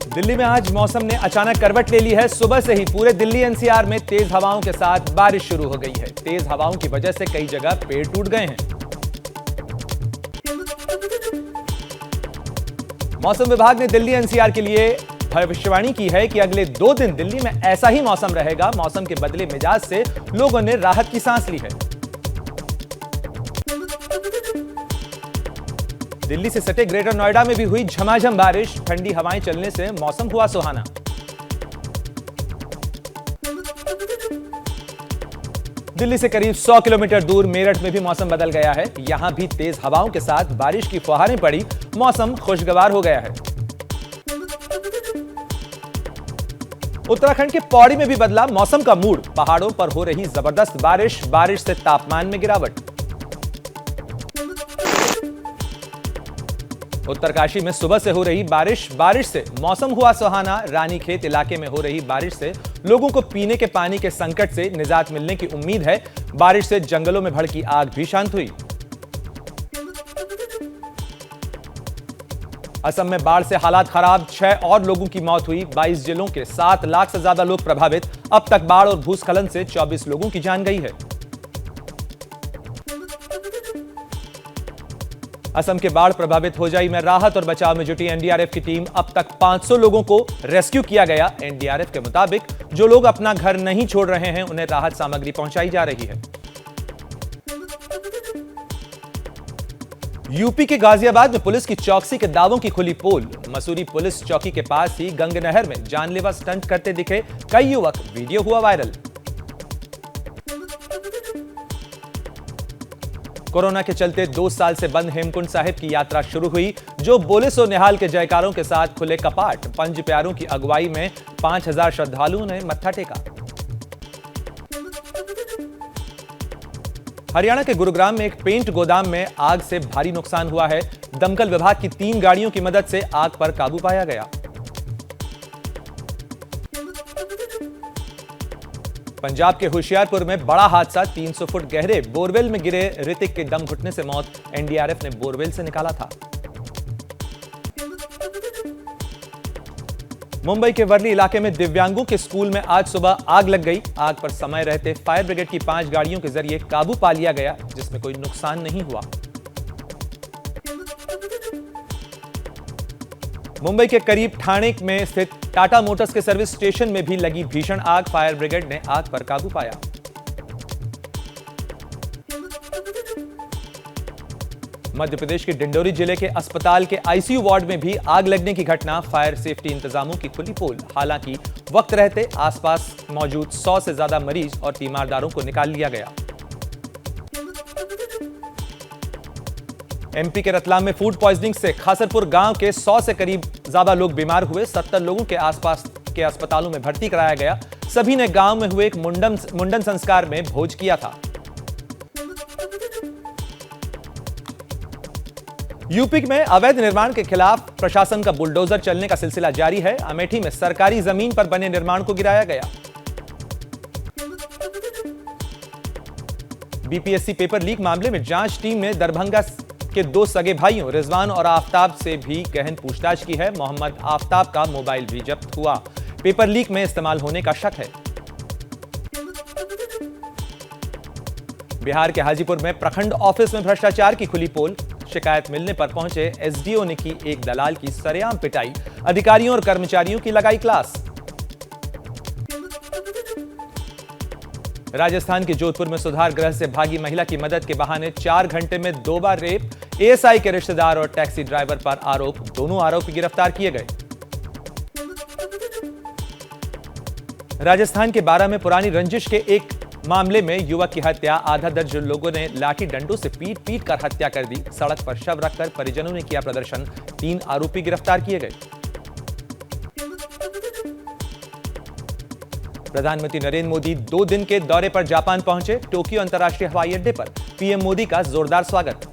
दिल्ली में आज मौसम ने अचानक करवट ले ली है। सुबह से ही पूरे दिल्ली एनसीआर में तेज हवाओं के साथ बारिश शुरू हो गई है। तेज हवाओं की वजह से कई जगह पेड़ टूट गए हैं। मौसम विभाग ने दिल्ली एनसीआर के लिए भविष्यवाणी की है कि अगले 2 दिन दिल्ली में ऐसा ही मौसम रहेगा। मौसम के बदले मिजाज से लोगों ने राहत की सांस ली है। दिल्ली से सटे ग्रेटर नोएडा में भी हुई झमाझम बारिश। ठंडी हवाएं चलने से मौसम हुआ सुहाना। दिल्ली से करीब 100 किलोमीटर दूर मेरठ में भी मौसम बदल गया है। यहां भी तेज हवाओं के साथ बारिश की फुहारें पड़ी। मौसम खुशगवार हो गया है। उत्तराखंड के पौड़ी में भी बदला मौसम का मूड। पहाड़ों पर हो रही जबरदस्त बारिश से तापमान में गिरावट। उत्तरकाशी में सुबह से हो रही बारिश से मौसम हुआ सुहाना। रानीखेत इलाके में हो रही बारिश से लोगों को पीने के पानी के संकट से निजात मिलने की उम्मीद है। बारिश से जंगलों में भड़की आग भी शांत हुई। असम में बाढ़ से हालात खराब। 6 और लोगों की मौत हुई। 22 जिलों के 7 लाख से ज्यादा लोग प्रभावित। अब तक बाढ़ और भूस्खलन से 24 लोगों की जान गई है। असम के बाढ़ प्रभावित होजाई में राहत और बचाव में जुटी एनडीआरएफ की टीम। अब तक 500 लोगों को रेस्क्यू किया गया। एनडीआरएफ के मुताबिक जो लोग अपना घर नहीं छोड़ रहे हैं उन्हें राहत सामग्री पहुंचाई जा रही है। यूपी के गाजियाबाद में पुलिस की चौकसी के दावों की खुली पोल। मसूरी पुलिस चौकी के पास ही गंग नहर में जानलेवा स्टंट करते दिखे कई युवक। वीडियो हुआ वायरल। कोरोना के चलते 2 साल से बंद हेमकुंड साहिब की यात्रा शुरू हुई। जो बोले सो निहाल के जयकारों के साथ खुले कपाट। पंज प्यारों की अगुवाई में 5000 श्रद्धालुओं ने मत्था टेका। हरियाणा के गुरुग्राम में एक पेंट गोदाम में आग से भारी नुकसान हुआ है। दमकल विभाग की 3 गाड़ियों की मदद से आग पर काबू पाया गया। पंजाब के होशियारपुर में बड़ा हादसा। 300 फुट गहरे बोरवेल में गिरे ऋतिक के दम घुटने से मौत। एनडीआरएफ ने बोरवेल से निकाला था। मुंबई के वर्ली इलाके में दिव्यांगों के स्कूल में आज सुबह आग लग गई। आग पर समय रहते फायर ब्रिगेड की 5 गाड़ियों के जरिए काबू पा लिया गया, जिसमें कोई नुकसान नहीं हुआ। मुंबई के करीब ठाणे में स्थित टाटा मोटर्स के सर्विस स्टेशन में भी लगी भीषण आग। फायर ब्रिगेड ने आग पर काबू पाया। मध्य प्रदेश के डिंडोरी जिले के अस्पताल के आईसीयू वार्ड में भी आग लगने की घटना। फायर सेफ्टी इंतजामों की खुली पोल। हालांकि वक्त रहते आसपास मौजूद 100 से ज्यादा मरीज और तीमारदारों को निकाल लिया गया। एमपी के रतलाम में फूड पॉइजनिंग से खासरपुर गांव के 100 से करीब ज्यादा लोग बीमार हुए। 70 लोगों के आसपास के अस्पतालों में भर्ती कराया गया। सभी ने गांव में हुए एक मुंडन संस्कार में भोज किया था। यूपी में अवैध निर्माण के खिलाफ प्रशासन का बुलडोजर चलने का सिलसिला जारी है। अमेठी में सरकारी जमीन पर बने निर्माण को गिराया गया। बीपीएससी पेपर लीक मामले में जांच टीम ने दरभंगा के 2 सगे भाइयों रिजवान और आफ्ताब से भी गहन पूछताछ की है। मोहम्मद आफ्ताब का मोबाइल भी जब्त हुआ। पेपर लीक में इस्तेमाल होने का शक है। बिहार के हाजीपुर में प्रखंड ऑफिस में भ्रष्टाचार की खुली पोल। शिकायत मिलने पर पहुंचे एसडीओ ने की एक दलाल की सरेआम पिटाई। अधिकारियों और कर्मचारियों की लगाई क्लास। राजस्थान के जोधपुर में सुधार गृह से भागी महिला की मदद के बहाने 4 घंटे में 2 बार रेप। एएसआई के रिश्तेदार और टैक्सी ड्राइवर पर आरोप। दोनों आरोपी गिरफ्तार किए गए। राजस्थान के 12 में पुरानी रंजिश के एक मामले में युवक की हत्या। आधा दर्जन लोगों ने लाठी डंडों से पीट कर हत्या कर दी। सड़क पर शव रखकर परिजनों ने किया प्रदर्शन। 3 आरोपी गिरफ्तार किए गए। प्रधानमंत्री नरेंद्र मोदी 2 दिन के दौरे पर जापान पहुंचे। टोक्यो अंतर्राष्ट्रीय हवाई अड्डे पर पीएम मोदी का जोरदार स्वागत।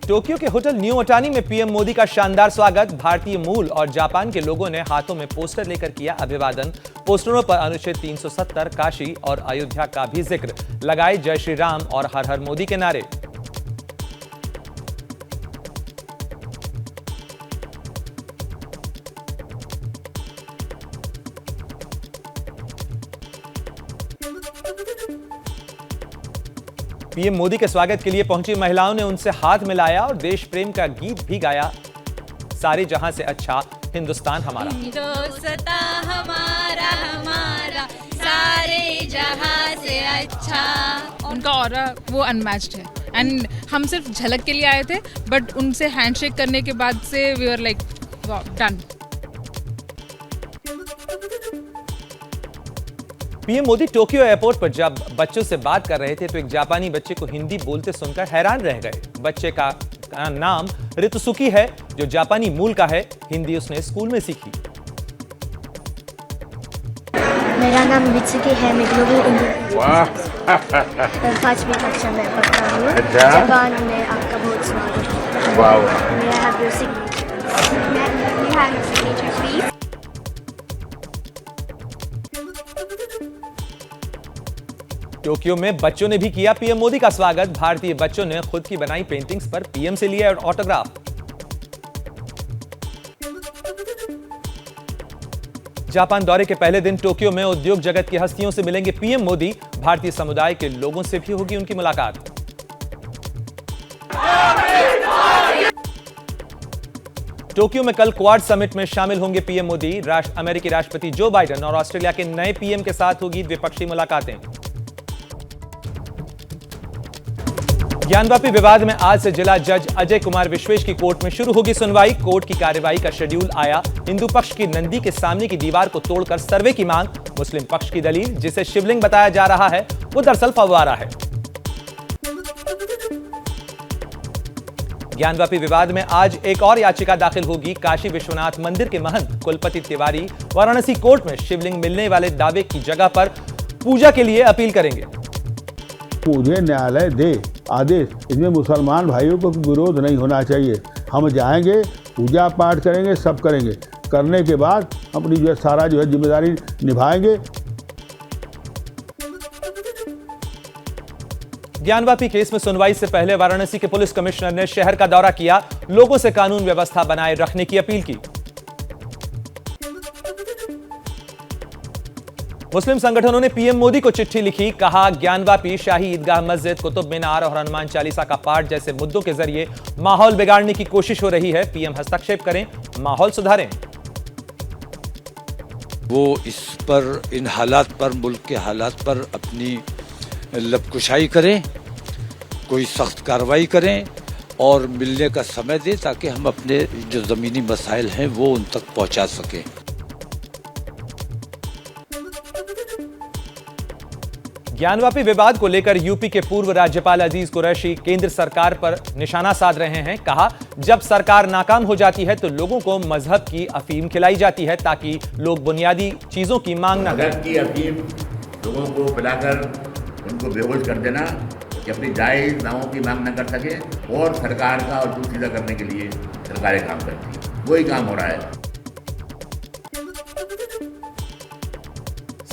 टोक्यो के होटल न्यू ओटानी में पीएम मोदी का शानदार स्वागत। भारतीय मूल और जापान के लोगों ने हाथों में पोस्टर लेकर किया अभिवादन। पोस्टरों पर अनुच्छेद 370, काशी और अयोध्या का भी जिक्र, लगाए जय श्री राम और हर हर मोदी के नारे। पीएम मोदी के स्वागत के लिए पहुंची महिलाओं ने उनसे हाथ मिलाया और देश प्रेम का गीत भी गाया। सारे जहां से अच्छा हिंदुस्तान हमारा, हिंदुस्तान हमारा हमारा, सारे जहां से अच्छा। उनका ऑरा वो अनमैच्ड है एंड हम सिर्फ झलक के लिए आए थे, बट उनसे हैंडशेक करने के बाद से we were like done. PM Modi Tokyo airport पर जब बच्चों से बात कर रहे थे तो एक जापानी बच्चे को हिंदी बोलते सुनकर हैरान रह गए। बच्चे का नाम रितुसुकी है, जो जापानी मूल का है। हिंदी उसने स्कूल में सीखी। मेरा नाम रितुसुकी है, मैं ग्लोबल इंडियन 5वीं कक्षा में पढ़ता हूँ। जापान में आपका बहुत स्वागत है। May I have your signature? May I have your signature, please? Tokyo में बच्चों ने भी किया पीएम मोदी का स्वागत। भारतीय बच्चों ने खुद की बनाई पेंटिंग्स पर पीएम से लिया ऑटोग्राफ। जापान दौरे के पहले दिन टोक्यो में उद्योग जगत की हस्तियों से मिलेंगे पीएम मोदी। भारतीय समुदाय के लोगों से भी होगी उनकी मुलाकात। टोक्यो में कल क्वाड समिट में शामिल होंगे पीएम मोदी। अमेरिकी राष्ट्रपति जो बाइडेन और ऑस्ट्रेलिया के नए पीएम के साथ होगी द्विपक्षीय मुलाकातें। ज्ञानवापी विवाद में आज से जिला जज अजय कुमार विश्वेश की कोर्ट में शुरू होगी सुनवाई। कोर्ट की कार्यवाही का शेड्यूल आया। हिंदू पक्ष की नंदी के सामने की दीवार को तोड़कर सर्वे की मांग। मुस्लिम पक्ष की दलील, जिसे शिवलिंग बताया जा रहा है, वो दरअसल फव्वारा है। ज्ञानवापी विवाद में आज एक और याचिका दाखिल होगी। काशी विश्वनाथ मंदिर के महंत कुलपति तिवारी वाराणसी कोर्ट में शिवलिंग मिलने वाले दावे की जगह पर पूजा के लिए अपील करेंगे। मुझे न्यायालय दे आदेश, इसमें मुसलमान भाइयों को विरोध नहीं होना चाहिए। हम जाएंगे, पूजा पाठ करेंगे, सब करेंगे। करने के बाद अपनी जो है सारा जो है जिम्मेदारी निभाएंगे। ज्ञानवापी केस में सुनवाई से पहले वाराणसी के पुलिस कमिश्नर ने शहर का दौरा किया। लोगों से कानून व्यवस्था बनाए रखने की अपील की। मुस्लिम संगठनों ने पीएम मोदी को चिट्ठी लिखी। कहा, ज्ञानवापी, शाही ईदगाह मस्जिद, कुतुब मीनार और हनुमान चालीसा का पाठ जैसे मुद्दों के जरिए माहौल बिगाड़ने की कोशिश हो रही है। पीएम हस्तक्षेप करें, माहौल सुधारें। वो इस पर, इन हालात पर, मुल्क के हालात पर अपनी लबकुशाई करें, कोई सख्त कार्रवाई करें और मिलने का समय दें ताकि हम अपने जो जमीनी मसाइल हैं वो उन तक पहुंचा सकें। ज्ञानवापी विवाद को लेकर यूपी के पूर्व राज्यपाल अजीज कुरैशी केंद्र सरकार पर निशाना साध रहे हैं। कहा, जब सरकार नाकाम हो जाती है तो लोगों को मजहब की अफीम खिलाई जाती है ताकि लोग बुनियादी चीजों की मांग न करें। की अफीम लोगों को पिलाकर उनको बेहोश कर देना कि अपनी जायज दावों की मांग न कर सके और सरकार का और सीधा करने के लिए सरकारें काम करती है। वही काम हो रहा है।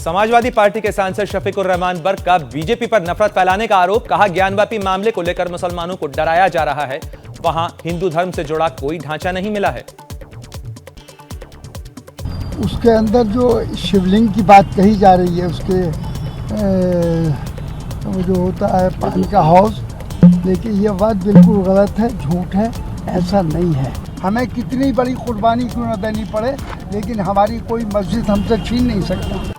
समाजवादी पार्टी के सांसद शफीकुर रहमान बर्क का बीजेपी पर नफरत फैलाने का आरोप। कहा, ज्ञानवापी मामले को लेकर मुसलमानों को डराया जा रहा है। वहां हिंदू धर्म से जुड़ा कोई ढांचा नहीं मिला है। उसके अंदर जो शिवलिंग की बात कही जा रही है, उसके वो जो होता है पानी का हाउस, लेकिन ये बात बिल्कुल गलत है, झूठ है, ऐसा नहीं है। हमें कितनी बड़ी कुर्बानी क्यों न देनी पड़े, लेकिन हमारी कोई मस्जिद हमसे छीन नहीं सकता।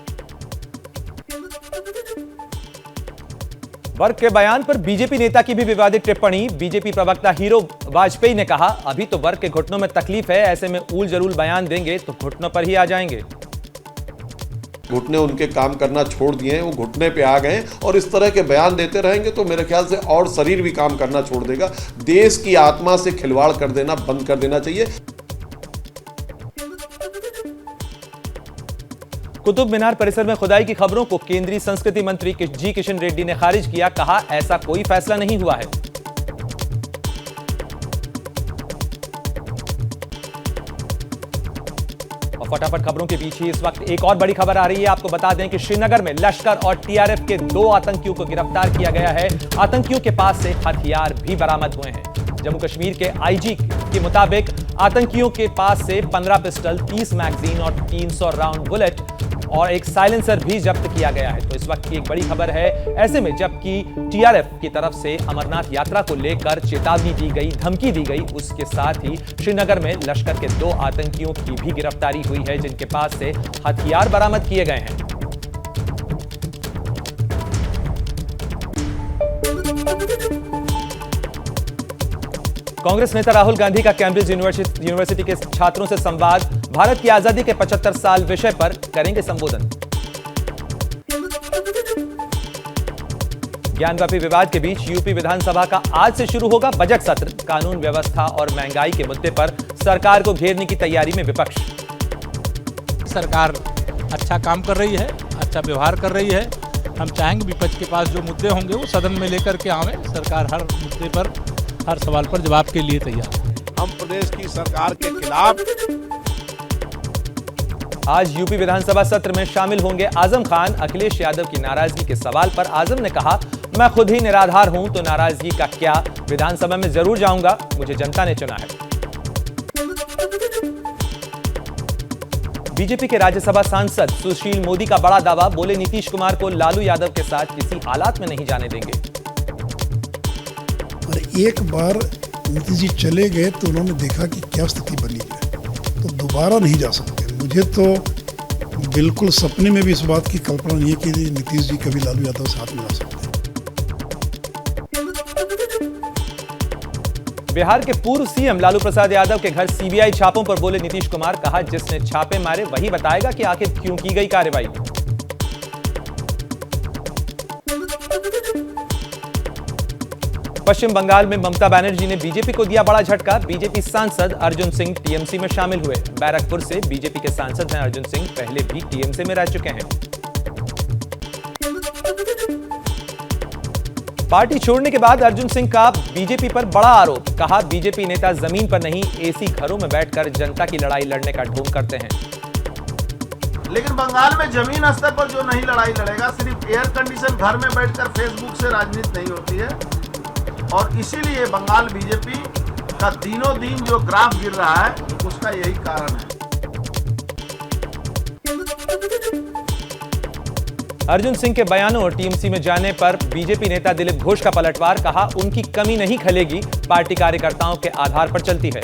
वर्क के बयान पर बीजेपी नेता की भी विवादित टिप्पणी। बीजेपी प्रवक्ता हीरो वाजपेयी ने कहा, अभी तो वर्क के घुटनों में तकलीफ है, ऐसे में ऊल जरूल बयान देंगे तो घुटनों पर ही आ जाएंगे। घुटने उनके काम करना छोड़ दिए हैं, वो घुटने पे आ गए और इस तरह के बयान देते रहेंगे तो मेरे ख्याल से और शरीर भी काम करना छोड़ देगा। देश की आत्मा से खिलवाड़ कर देना बंद कर देना चाहिए। कुतुब मीनार परिसर में खुदाई की खबरों को केंद्रीय संस्कृति मंत्री जी किशन रेड्डी ने खारिज किया। कहा, ऐसा कोई फैसला नहीं हुआ है। और फटाफट खबरों के बीच ही इस वक्त एक और बड़ी खबर आ रही है। आपको बता दें कि श्रीनगर में लश्कर और टीआरएफ के 2 आतंकियों को गिरफ्तार किया गया है। आतंकियों के पास से हथियार भी बरामद हुए हैं। जम्मू कश्मीर के आईजी के मुताबिक आतंकियों के पास से 15 पिस्टल, 30 मैगजीन और 300 राउंड बुलेट और एक साइलेंसर भी जब्त किया गया है। तो इस वक्त की एक बड़ी खबर है। ऐसे में जबकि टीआरएफ की तरफ से अमरनाथ यात्रा को लेकर चेतावनी दी गई, धमकी दी गई, उसके साथ ही श्रीनगर में लश्कर के 2 आतंकियों की भी गिरफ्तारी हुई है, जिनके पास से हथियार बरामद किए गए हैं। कांग्रेस नेता राहुल गांधी का कैम्ब्रिज यूनिवर्सिटी के छात्रों से संवाद। भारत की आजादी के 75 साल विषय पर करेंगे संबोधन। ज्ञानव्यापी विवाद के बीच यूपी विधानसभा का आज से शुरू होगा बजट सत्र। कानून व्यवस्था और महंगाई के मुद्दे पर सरकार को घेरने की तैयारी में विपक्ष। सरकार अच्छा काम कर रही है, अच्छा व्यवहार कर रही है। हम चाहेंगे विपक्ष के पास जो मुद्दे होंगे वो सदन में लेकर के आवे। सरकार हर मुद्दे पर, हर सवाल पर जवाब के लिए तैयार। हम प्रदेश की सरकार के खिलाफ। आज यूपी विधानसभा सत्र में शामिल होंगे आजम खान। अखिलेश यादव की नाराजगी के सवाल पर आजम ने कहा, मैं खुद ही निराधार हूं तो नाराजगी का क्या, विधानसभा में जरूर जाऊंगा, मुझे जनता ने चुना है। बीजेपी के राज्यसभा सांसद सुशील मोदी का बड़ा दावा। बोले, नीतीश कुमार को लालू यादव के साथ किसी हालात में नहीं जाने देंगे। और एक बार नीतीश जी चले गए तो उन्होंने देखा कि क्या स्थिति बनी है, तो दोबारा नहीं जा सकते। मुझे तो बिल्कुल सपने में भी इस बात की कल्पना नहीं है कि नीतीश जी कभी लालू यादव साथ में आ सकते हैं। बिहार के पूर्व सीएम लालू प्रसाद यादव के घर सीबीआई छापों पर बोले नीतीश कुमार। कहा, जिसने छापे मारे वही बताएगा कि आखिर क्यों की गई कार्रवाई। पश्चिम बंगाल में ममता बनर्जी ने बीजेपी को दिया बड़ा झटका। बीजेपी सांसद अर्जुन सिंह टीएमसी में शामिल हुए। बैरकपुर से बीजेपी के सांसद हैं अर्जुन सिंह, पहले भी टीएमसी में रह चुके हैं। पार्टी छोड़ने के बाद अर्जुन सिंह का बीजेपी पर बड़ा आरोप। कहा, बीजेपी नेता जमीन पर नहीं, एसी घरों में बैठकर जनता की लड़ाई लड़ने का ढोंग करते हैं। लेकिन बंगाल में जमीन स्तर पर जो नहीं लड़ाई लड़ेगा, सिर्फ एयर कंडीशन घर में बैठकर फेसबुक से राजनीति नहीं होती है। और इसीलिए बंगाल बीजेपी का दिनों दिन जो ग्राफ गिर रहा है, उसका यही कारण है। अर्जुन सिंह के बयानों और टीएमसी में जाने पर बीजेपी नेता दिलीप घोष का पलटवार। कहा, उनकी कमी नहीं खलेगी, पार्टी कार्यकर्ताओं के आधार पर चलती है।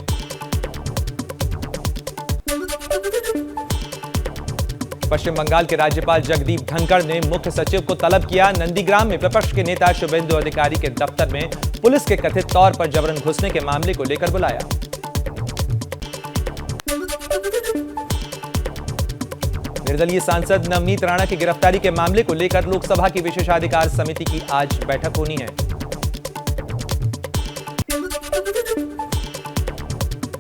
पश्चिम बंगाल के राज्यपाल जगदीप धनखड़ ने मुख्य सचिव को तलब किया। नंदीग्राम में विपक्ष के नेता शुभेंदु अधिकारी के दफ्तर में पुलिस के कथित तौर पर जबरन घुसने के मामले को लेकर बुलाया। निर्दलीय सांसद नवनीत राणा की गिरफ्तारी के मामले को लेकर लोकसभा की विशेषाधिकार समिति की आज बैठक होनी है।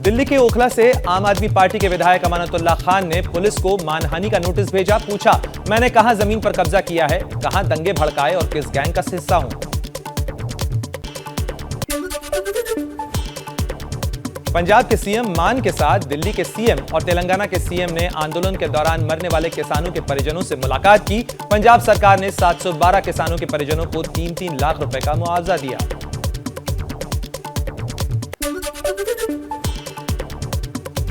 दिल्ली के ओखला से आम आदमी पार्टी के विधायक अमानतुल्लाह खान ने पुलिस को मानहानि का नोटिस भेजा। पूछा, मैंने कहां जमीन पर कब्जा किया है, कहां दंगे भड़काए और किस गैंग का हिस्सा हूं। पंजाब के सीएम मान के साथ दिल्ली के सीएम और तेलंगाना के सीएम ने आंदोलन के दौरान मरने वाले किसानों के परिजनों से मुलाकात की। पंजाब सरकार ने 712 किसानों के परिजनों को 3-3 लाख रुपए का मुआवजा दिया।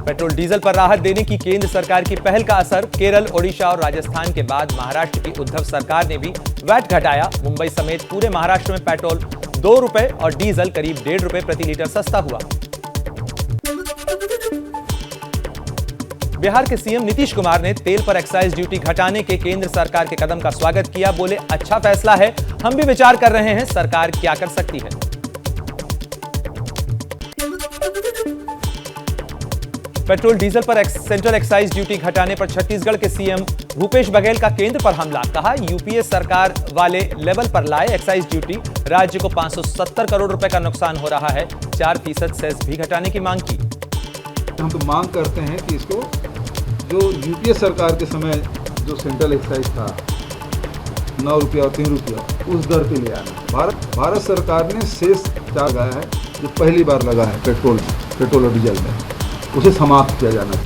पेट्रोल डीजल पर राहत देने की केंद्र सरकार की पहल का असर। केरल, ओडिशा और राजस्थान के बाद महाराष्ट्र की उद्धव सरकार ने भी वैट घटाया। मुंबई समेत पूरे महाराष्ट्र में पेट्रोल 2 रुपए और डीजल करीब 1.5 रुपए प्रति लीटर सस्ता हुआ। बिहार के सीएम नीतीश कुमार ने तेल पर एक्साइज ड्यूटी घटाने के केंद्र सरकार के कदम का स्वागत किया। बोले, अच्छा फैसला है, हम भी विचार कर रहे हैं, सरकार क्या कर सकती है। पेट्रोल डीजल पर सेंट्रल एक्साइज ड्यूटी घटाने पर छत्तीसगढ़ के सीएम भूपेश बघेल का केंद्र पर हमला। कहा, यूपीए सरकार वाले लेवल पर लाए एक्साइज ड्यूटी, राज्य को 570 करोड़ रुपए का नुकसान हो रहा है। 4% सेस भी घटाने की मांग की। हम तो मांग करते हैं कि इसको जो यूपीए सरकार के समय जो सेंट्रल एक्साइज था 9 रुपया और 3 रुपया, उस दर पे ले आना। भारत सरकार ने सेस लगाया है, जो पहली बार लगा है पेट्रोल और डीजल में, उसे समाप्त किया जाना।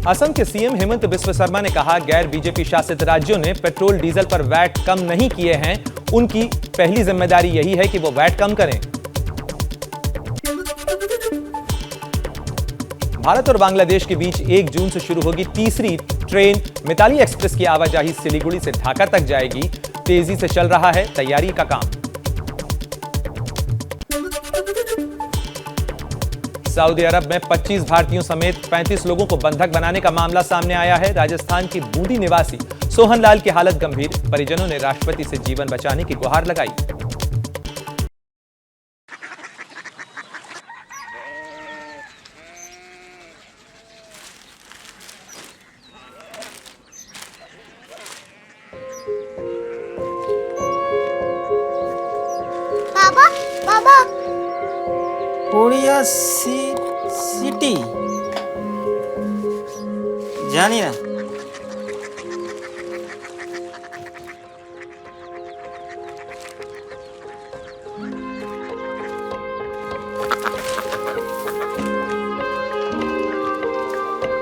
असम के सीएम हेमंत बिस्व शर्मा ने कहा, गैर बीजेपी शासित राज्यों ने पेट्रोल डीजल पर वैट कम नहीं किए हैं। उनकी पहली जिम्मेदारी यही है कि वो वैट कम करें। भारत और बांग्लादेश के बीच 1 जून से शुरू होगी तीसरी ट्रेन मिताली एक्सप्रेस की आवाजाही सिलीगुड़ी से ढाका तक जाएगी। तेजी से चल रहा है तैयारी का काम। सऊदी अरब में 25 भारतीयों समेत 35 लोगों को बंधक बनाने का मामला सामने आया है। राजस्थान की बूंदी निवासी सोहन लाल की हालत गंभीर। परिजनों ने राष्ट्रपति से जीवन बचाने की गुहार लगाई। बाबा बाबा कोरिया सिटी जानी ना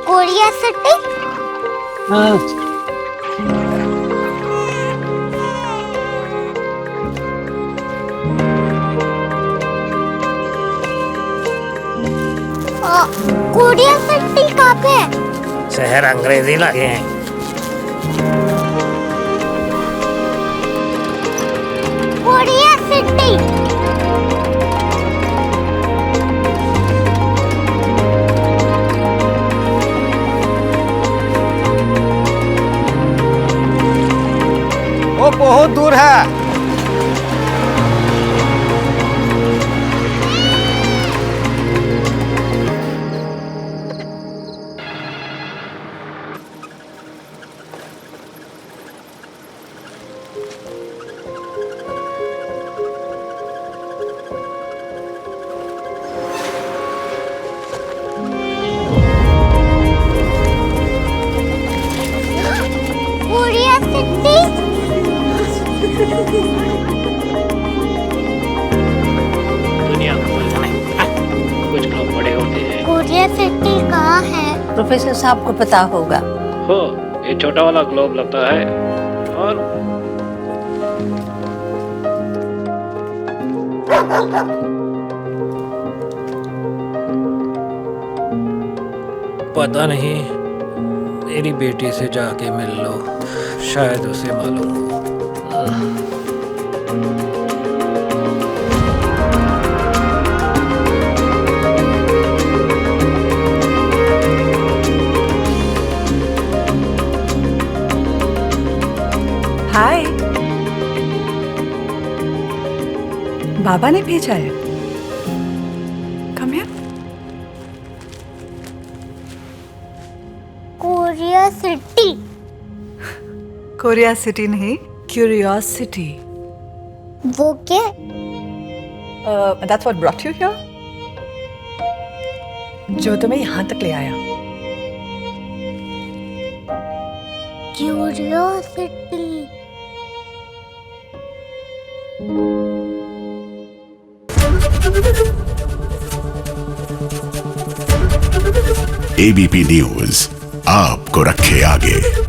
कोरिया सिटी। कोरिया सिटी कहाँ पे है? शहर अंग्रेजी लगे हैं। Korea city. वो बहुत दूर है। Korea city. दुनिया को कुछ लोग बड़े होते हैं। कोरिया सिटी कहाँ है? प्रोफेसर साहब को पता होगा। हो ये छोटा वाला ग्लोब लगता है और पता नहीं, मेरी बेटी से जाके मिल लो, शायद उसे मालूम हो। हाय, बाबा ने भेजा है। Come here. Korea city. Korea city नहीं, क्यूरियोसिटी। वो क्या? That's what brought you here? जो तुम्हें यहाँ तक ले आया। क्यूरियोसिटी। एबीपी न्यूज आपको रखे आगे।